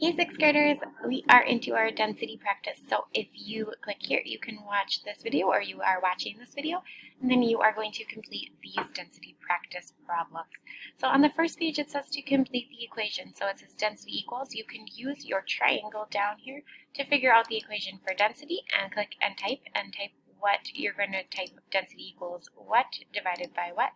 Hey sixth graders, we are into our density practice. So if you click here, you can watch this video or you are watching this video, and then you are going to complete these density practice problems. So on the first page, it says to complete the equation. So it says density equals. You can use your triangle down here to figure out the equation for density and click and type what you're going to type density equals what divided by what.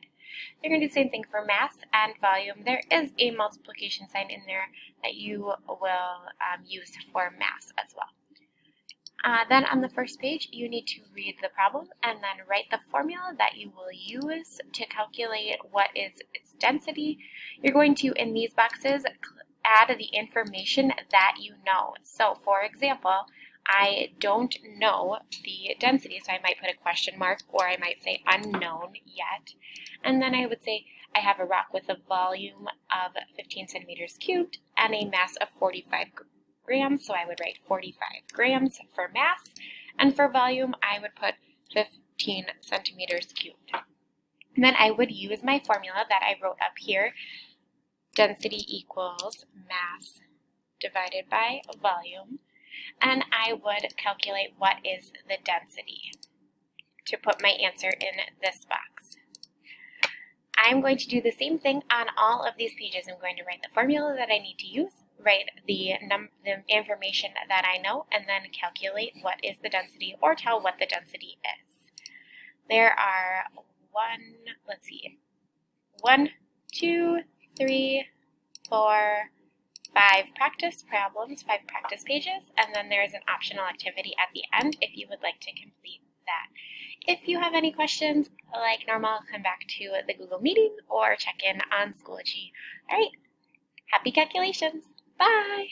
You're going to do the same thing for mass and volume. There is a multiplication sign in there that you will use for mass as well. Then on the first page, you need to read the problem and then write the formula that you will use to calculate what is its density. You're going to, in these boxes, add the information that you know. So for example, I don't know the density, so I might put a question mark or I might say unknown yet. And then I would say I have a rock with a volume of 15 centimeters cubed and a mass of 45 grams, so I would write 45 grams for mass, and for volume I would put 15 centimeters cubed. And then I would use my formula that I wrote up here, density equals mass divided by volume, and I would calculate what is the density to put my answer in this box. I'm going to do the same thing on all of these pages. I'm going to write the formula that I need to use, write the information that I know, and then calculate what is the density or tell what the density is. There are 1, 2, 3, 4, 5 practice problems, 5 practice pages, and then there's an optional activity at the end if you would like to complete that. If you have any questions, like normal, come back to the Google meeting or check in on Schoology. All right, happy calculations. Bye.